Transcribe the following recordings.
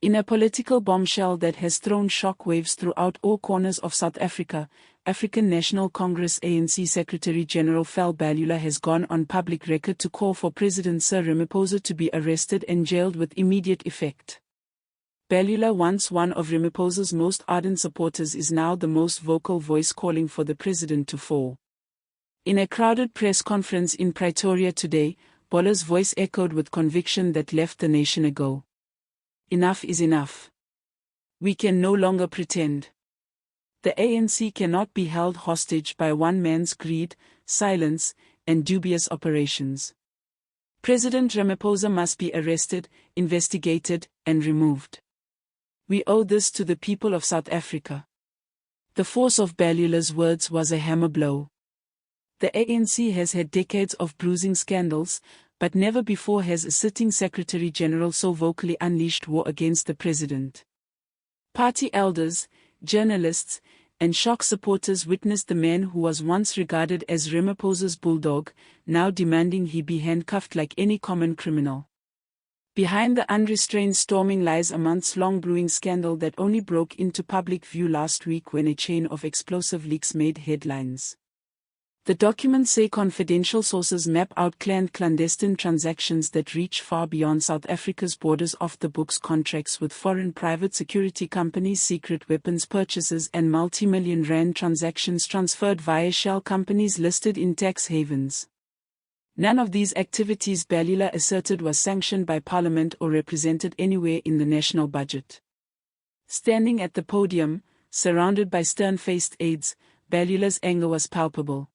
In a political bombshell that has thrown shockwaves throughout all corners of South Africa, African National Congress ANC Secretary-General Mbalula has gone on public record to call for President Cyril Ramaphosa to be arrested and jailed with immediate effect. Mbalula, once one of Ramaphosa's most ardent supporters, is now the most vocal voice calling for the president to fall. In a crowded press conference in Pretoria today, Mbula's voice echoed with conviction that left the nation ago. Enough is enough. We can no longer pretend. The ANC cannot be held hostage by one man's greed, silence, and dubious operations. President Ramaphosa must be arrested, investigated, and removed. We owe this to the people of South Africa. The force of Mbalula's words was a hammer blow. The ANC has had decades of bruising scandals, but never before has a sitting Secretary-General so vocally unleashed war against the president. Party elders, journalists, and shock supporters witnessed the man who was once regarded as Ramaphosa's bulldog, now demanding he be handcuffed like any common criminal. Behind the unrestrained storming lies a months-long brewing scandal that only broke into public view last week when a chain of explosive leaks made headlines. The documents say confidential sources map out clandestine transactions that reach far beyond South Africa's borders, off-the-books contracts with foreign private security companies, secret weapons purchases, and multi-million rand transactions transferred via shell companies listed in tax havens. None of these activities, Mbalula asserted, was sanctioned by Parliament or represented anywhere in the national budget. Standing at the podium, surrounded by stern-faced aides, Mbalula's anger was palpable.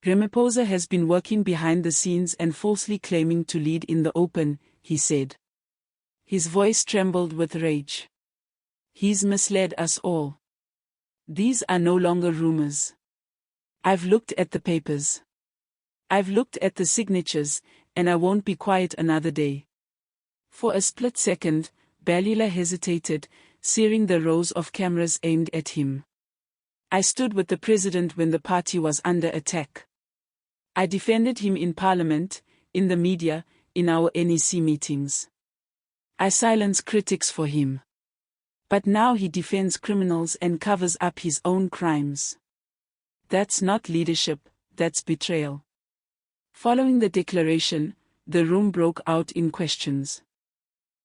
Ramaphosa has been working behind the scenes and falsely claiming to lead in the open, he said. His voice trembled with rage. He's misled us all. These are no longer rumors. I've looked at the papers. I've looked at the signatures, and I won't be quiet another day. For a split second, Mbalula hesitated, seeing the rows of cameras aimed at him. I stood with the president when the party was under attack. I defended him in Parliament, in the media, in our NEC meetings. I silenced critics for him. But now he defends criminals and covers up his own crimes. That's not leadership, that's betrayal. Following the declaration, the room broke out in questions.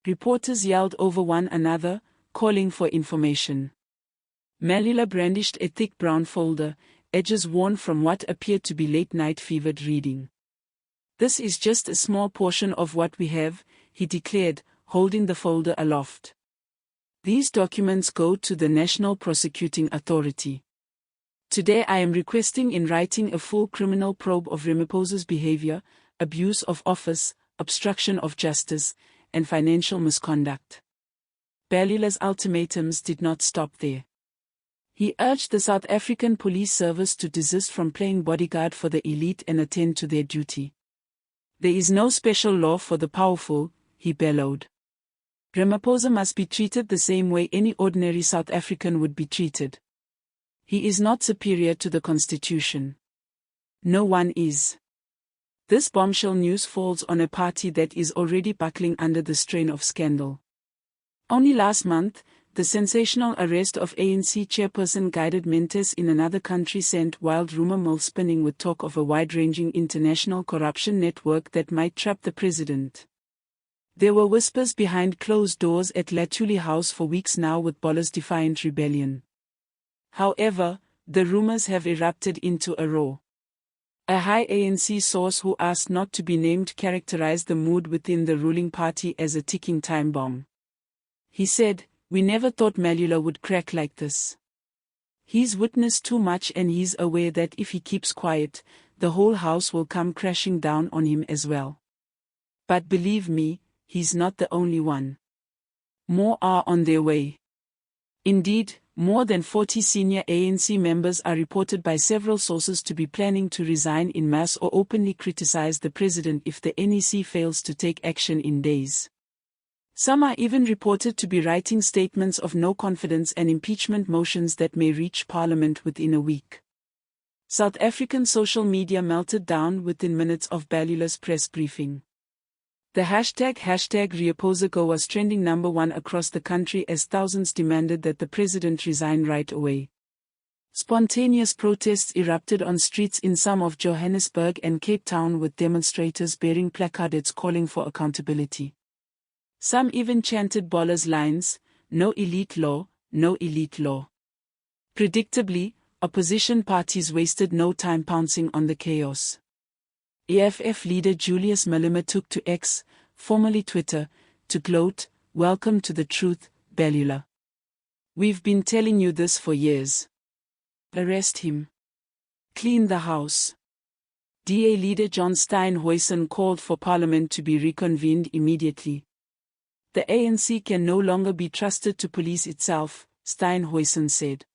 Reporters yelled over one another, calling for information. Mbalula brandished a thick brown folder, edges worn from what appeared to be late-night fevered reading. This is just a small portion of what we have, he declared, holding the folder aloft. These documents go to the National Prosecuting Authority. Today I am requesting in writing a full criminal probe of Ramaphosa's behavior, abuse of office, obstruction of justice, and financial misconduct. Mbalula's ultimatums did not stop there. He urged the South African Police Service to desist from playing bodyguard for the elite and attend to their duty. There is no special law for the powerful, he bellowed. Ramaphosa must be treated the same way any ordinary South African would be treated. He is not superior to the Constitution. No one is. This bombshell news falls on a party that is already buckling under the strain of scandal. Only last month, the sensational arrest of ANC chairperson Guided Mentes in another country sent wild rumor mill spinning with talk of a wide-ranging international corruption network that might trap the president. There were whispers behind closed doors at Latuli House for weeks now with Mbula's defiant rebellion. However, the rumors have erupted into a roar. A high ANC source who asked not to be named characterized the mood within the ruling party as a ticking time bomb. He said, "We never thought Mbalula would crack like this. He's witnessed too much and he's aware that if he keeps quiet, the whole house will come crashing down on him as well. But believe me, he's not the only one. More are on their way." Indeed, more than 40 senior ANC members are reported by several sources to be planning to resign in mass or openly criticize the president if the NEC fails to take action in days. Some are even reported to be writing statements of no confidence and impeachment motions that may reach Parliament within a week. South African social media melted down within minutes of Mbalula's press briefing. The hashtag #Ramaphosa was trending #1 across the country as thousands demanded that the president resign right away. Spontaneous protests erupted on streets in some of Johannesburg and Cape Town, with demonstrators bearing placards calling for accountability. Some even chanted Mbula's lines, "No elite law, no elite law." Predictably, opposition parties wasted no time pouncing on the chaos. EFF leader Julius Malema took to X, formerly Twitter, to gloat, "Welcome to the truth, Mbalula. We've been telling you this for years. Arrest him. Clean the house." DA leader John Steenhuisen called for Parliament to be reconvened immediately. The ANC can no longer be trusted to police itself, Steenhuisen said.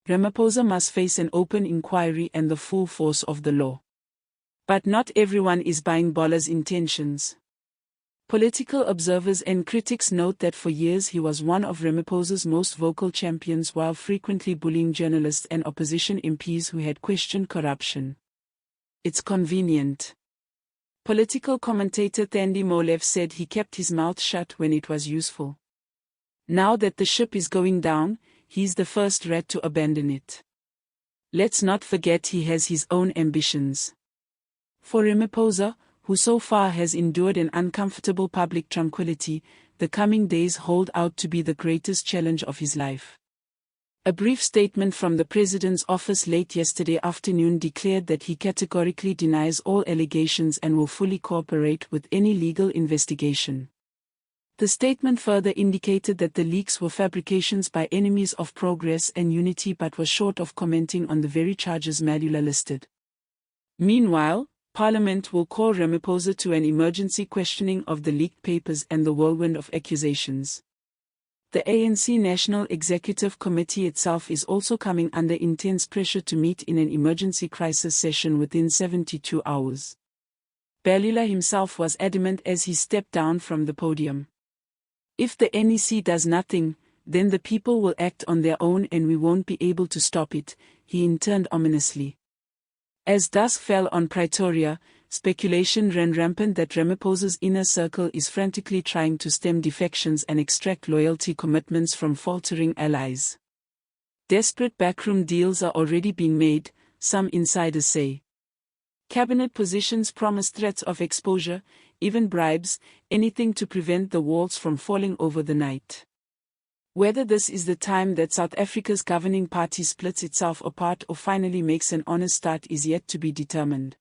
Ramaphosa must face an open inquiry and the full force of the law. But not everyone is buying Mbula's intentions. Political observers and critics note that for years he was one of Ramaphosa's most vocal champions, while frequently bullying journalists and opposition MPs who had questioned corruption. "It's convenient." Political commentator Thandi Molev said he kept his mouth shut when it was useful. Now that the ship is going down, he's the first rat to abandon it. Let's not forget he has his own ambitions. For Ramaphosa, who so far has endured an uncomfortable public tranquility, the coming days hold out to be the greatest challenge of his life. A brief statement from the president's office late yesterday afternoon declared that he categorically denies all allegations and will fully cooperate with any legal investigation. The statement further indicated that the leaks were fabrications by enemies of progress and unity, but was short of commenting on the very charges Mbalula listed. Meanwhile, Parliament will call Ramaphosa to an emergency questioning of the leaked papers and the whirlwind of accusations. The ANC National Executive Committee itself is also coming under intense pressure to meet in an emergency crisis session within 72 hours. Mbalula himself was adamant as he stepped down from the podium. "If the NEC does nothing, then the people will act on their own and we won't be able to stop it," he intoned ominously. As dusk fell on Pretoria, speculation ran rampant that Ramaphosa's inner circle is frantically trying to stem defections and extract loyalty commitments from faltering allies. Desperate backroom deals are already being made, some insiders say. Cabinet positions promise threats of exposure, even bribes, anything to prevent the walls from falling over the night. Whether this is the time that South Africa's governing party splits itself apart or finally makes an honest start is yet to be determined.